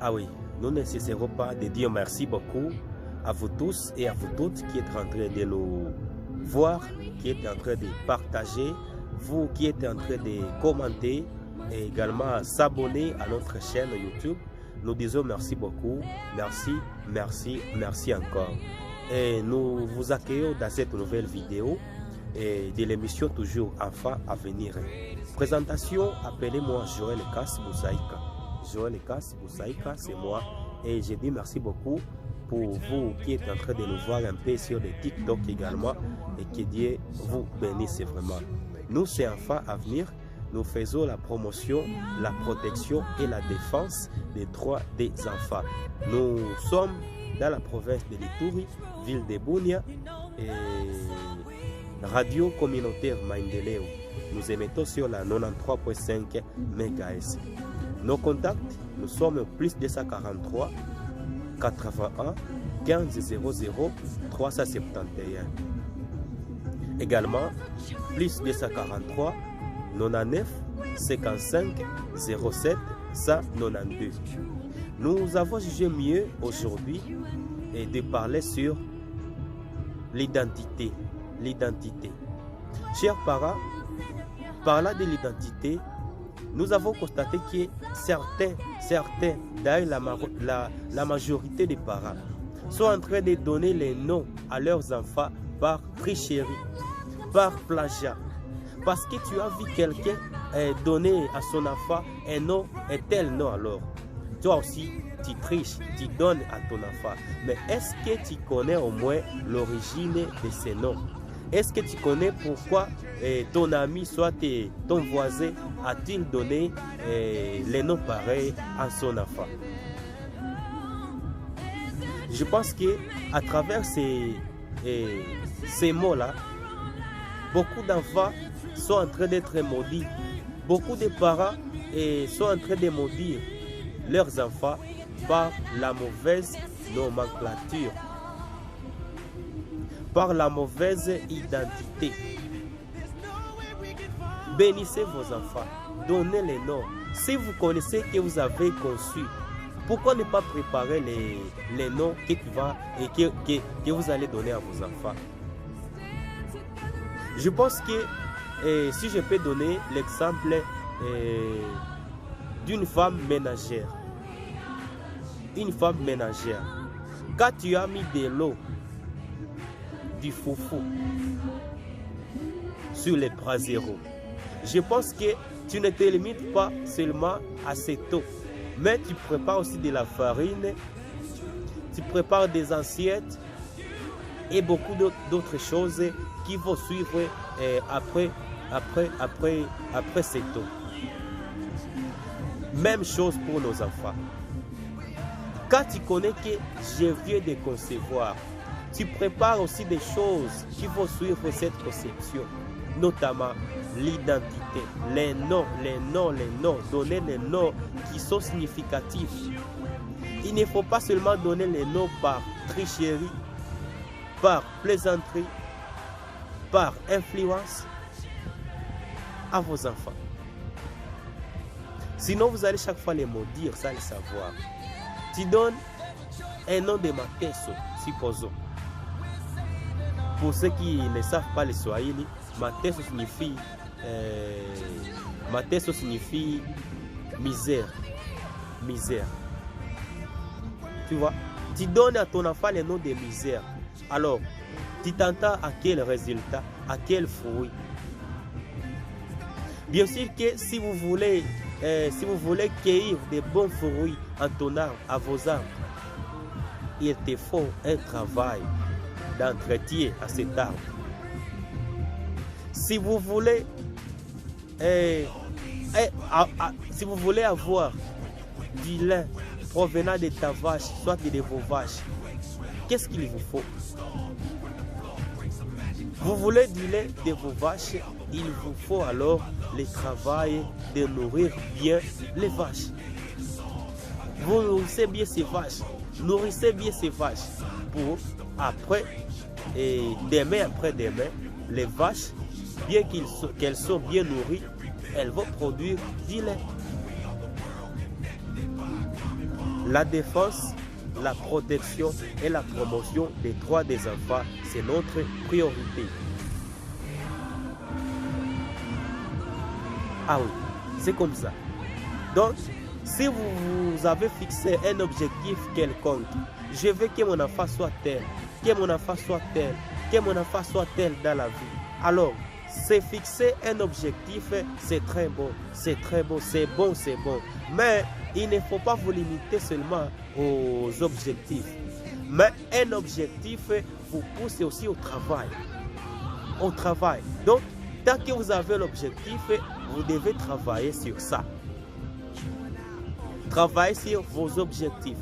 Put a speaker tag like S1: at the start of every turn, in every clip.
S1: Ah oui, nous ne cesserons pas de dire merci beaucoup à vous tous et à vous toutes qui êtes en train de nous voir, qui êtes en train de partager, vous qui êtes en train de commenter et également s'abonner à notre chaîne YouTube. Nous disons merci beaucoup, merci, merci, merci encore. Et nous vous accueillons dans cette nouvelle vidéo et de l'émission toujours Enfants à venir. Présentation, appelez-moi Joël Kass Boussaïka. Joël Kass Boussaïka, c'est moi. Et je dis merci beaucoup pour vous qui êtes en train de nous voir un peu sur le TikTok également. Et que Dieu vous bénisse vraiment. Nous, c'est Enfants à venir. Nous faisons la promotion, la protection et la défense des droits des enfants. Nous sommes dans la province de l'Ituri, ville de Bunia, et radio communautaire Maendeleo. Nous émettons sur la 93.5 MHz. Nos contacts, nous sommes au plus 243 81 15 00 371. Également, plus 243 99 55 07 192. Nous avons jugé mieux aujourd'hui de parler sur l'identité. L'identité. Chers parents, parlant de l'identité, nous avons constaté que certains, d'ailleurs la majorité des parents, sont en train de donner les noms à leurs enfants par tricherie, par plagiat. Parce que tu as vu quelqu'un donner à son enfant un nom, un tel nom alors. Toi aussi, tu triches, tu donnes à ton enfant. Mais est-ce que tu connais au moins l'origine de ces noms? Est-ce que tu connais pourquoi ton ami, soit ton voisin, a-t-il donné les noms pareils à son enfant? Je pense que à travers ces mots-là, beaucoup d'enfants sont en train d'être maudits. Beaucoup de parents sont en train de maudire leurs enfants par la mauvaise nomenclature, par la mauvaise identité. Bénissez vos enfants, donnez les noms. Si vous connaissez que vous avez conçu, pourquoi ne pas préparer les noms que vous allez donner à vos enfants? Je pense que si je peux donner l'exemple d'une femme ménagère. Une femme ménagère. Quand tu as mis de l'eau, du foufou sur les braseros, je pense que tu ne te limites pas seulement à cette eau, mais tu prépares aussi de la farine, tu prépares des assiettes et beaucoup d'autres choses qui vont suivre après cette eau. Même chose pour nos enfants. Quand tu connais que je viens de concevoir, tu prépares aussi des choses qui vont suivre cette conception, notamment l'identité, les noms, donner les noms qui sont significatifs. Il ne faut pas seulement donner les noms par tricherie, par plaisanterie, par influence à vos enfants. Sinon, vous allez chaque fois les maudire sans le savoir. Tu donnes un nom de Mateso, supposons. Pour ceux qui ne savent pas le Swahili, Mateso signifie misère. Misère. Tu vois, tu donnes à ton enfant le nom de misère. Alors, tu t'entends à quel résultat, à quel fruit? Bien sûr que si vous voulez cueillir de bons fruits en ton arbre, à vos arbres, il te faut un travail d'entretien à cet arbre. Si vous voulez, si vous voulez avoir du lait provenant de ta vache, soit de vos vaches, qu'est-ce qu'il vous faut? Vous voulez du lait de vos vaches, il vous faut alors le travail de nourrir bien les vaches. Vous nourrissez bien ces vaches, nourrissez bien ces vaches pour après, et demain après demain, les vaches, bien qu'elles soient bien nourries, elles vont produire du lait. La défense, la protection et la promotion des droits des enfants, c'est notre priorité. Ah oui, c'est comme ça. Donc, si vous avez fixé un objectif quelconque, je veux que mon enfant soit tel, que mon enfant soit tel, que mon enfant soit tel dans la vie. Alors, c'est fixer un objectif, c'est très bon, c'est très beau, c'est bon, c'est bon. Mais il ne faut pas vous limiter seulement aux objectifs. Mais un objectif vous pousse aussi au travail. Au travail. Donc, tant que vous avez l'objectif, vous devez travailler sur ça. Travaillez sur vos objectifs.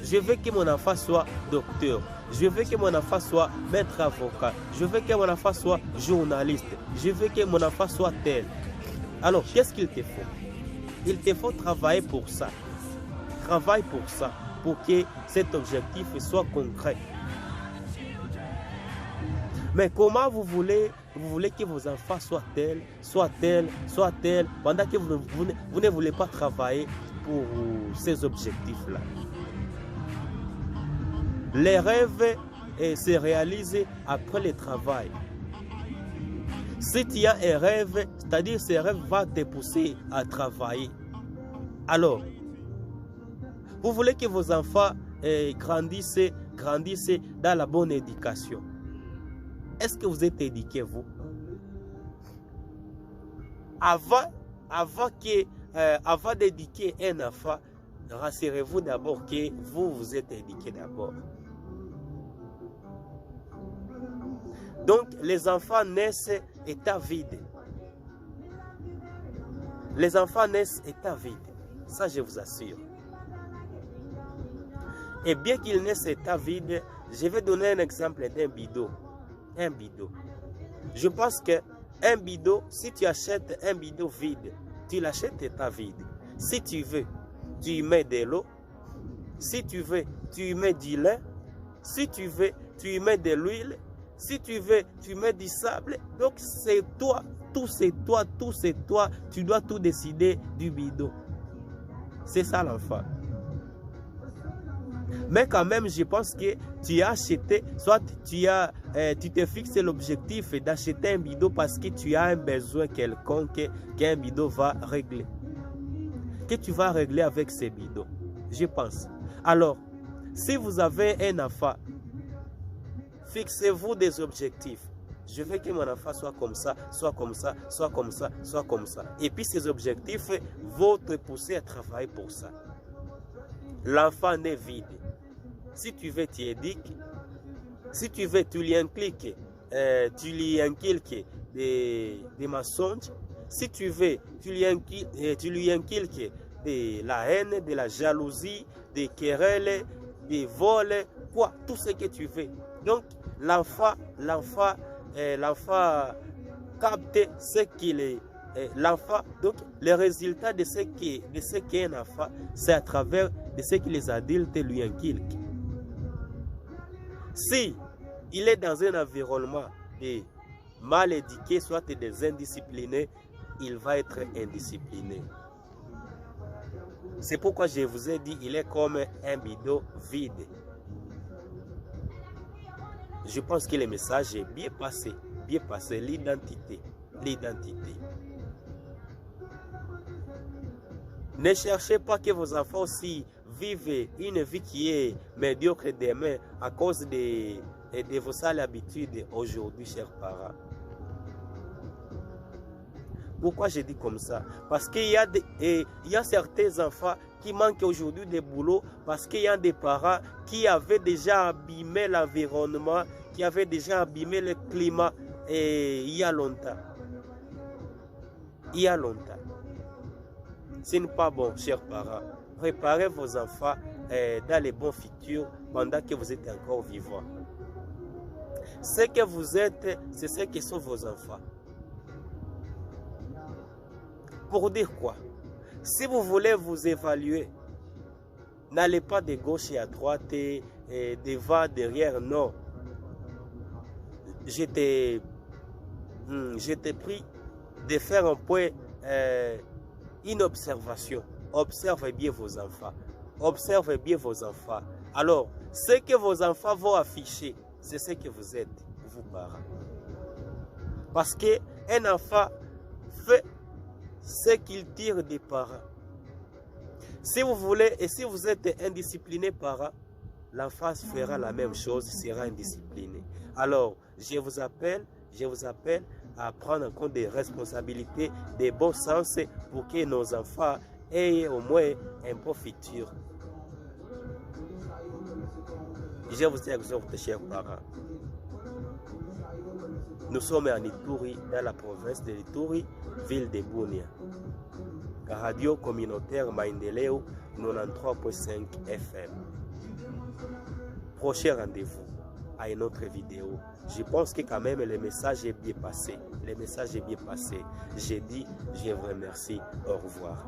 S1: Je veux que mon enfant soit docteur. Je veux que mon enfant soit maître avocat. Je veux que mon enfant soit journaliste. Je veux que mon enfant soit tel. Alors, qu'est-ce qu'il te faut? Il te faut travailler pour ça. Travaille pour ça, pour que cet objectif soit concret. Mais comment vous voulez que vos enfants soient tels, pendant que vous ne voulez pas travailler pour ces objectifs-là? Les rêves se réalisent après le travail. Si tu as un rêve, c'est-à-dire ce rêve va te pousser à travailler. Alors, vous voulez que vos enfants grandissent dans la bonne éducation. Est-ce que vous êtes éduqué, vous? Avant d'éduquer un enfant, rassurez-vous d'abord que vous êtes éduqué d'abord. Donc, les enfants naissent état vide. Les enfants naissent état vide. Ça, je vous assure. Et bien qu'ils naissent état vide, je vais donner un exemple d'un bidon. Un bidon. Je pense qu'un bidon, si tu achètes un bidon vide, tu l'achètes état vide. Si tu veux, tu y mets de l'eau. Si tu veux, tu y mets du lait. Si tu veux, tu y mets de l'huile. Si tu veux, tu mets du sable. Donc c'est toi, tout c'est toi, tout c'est toi. Tu dois tout décider du bidon. C'est ça l'enfant. Mais quand même, je pense que tu as acheté, soit tu te fixes l'objectif d'acheter un bidon parce que tu as un besoin quelconque qu'un bidon va régler. Que tu vas régler avec ces bidons, je pense. Alors, si vous avez un enfant, fixez-vous des objectifs. Je veux que mon enfant soit comme ça, soit comme ça, soit comme ça, soit comme ça. Et puis ces objectifs vont te pousser à travailler pour ça. L'enfant n'est vide. Si tu veux, tu éduques. Si tu veux, tu lui inculques des mensonges. Si tu veux, tu lui inculques de la haine, de la jalousie, des querelles, des vols, quoi, tout ce que tu veux. Donc, l'enfant capte ce qu'il est. L'enfant, donc, le résultat de ce qu'est un enfant, c'est à travers de ce que les adultes lui inculquent. Si il est dans un environnement de mal éduqué, soit des indisciplinés, il va être indiscipliné. C'est pourquoi je vous ai dit, il est comme un bidon vide. Je pense que le message est bien passé, l'identité. Ne cherchez pas que vos enfants aussi vivent une vie qui est médiocre demain à cause de vos sales habitudes aujourd'hui, chers parents. Pourquoi je dis comme ça? Parce qu'il y a certains enfants qui manquent aujourd'hui de boulot parce qu'il y a des parents qui avaient déjà abîmé l'environnement, qui avaient déjà abîmé le climat il y a longtemps. Ce n'est pas bon, chers parents. Préparez vos enfants dans les bons futurs pendant que vous êtes encore vivants. Ce que vous êtes, c'est ce que sont vos enfants. Pour dire quoi? Si vous voulez vous évaluer, n'allez pas de gauche et à droite, et devant, derrière, non. Je t'ai pris de faire un point, une observation. Observez bien vos enfants. observez bien vos enfants. Alors, ce que vos enfants vont afficher, c'est ce que vous êtes, vous parents. Parce qu'un enfant fait ce qu'il tire des parents. Si vous voulez, et si vous êtes indiscipliné parent, l'enfant fera la même chose, sera indiscipliné. Alors, je vous appelle à prendre en compte des responsabilités, des bons sens pour que nos enfants aient au moins un bon futur. Je vous exhorte, chers parents. Nous sommes en Ituri, dans la province de l'Ituri, ville de Bunia. Radio communautaire Maendeleo 93.5 FM. Prochain rendez-vous à une autre vidéo. Je pense que quand même le message est bien passé. Le message est bien passé. J'ai dit, je vous remercie. Au revoir.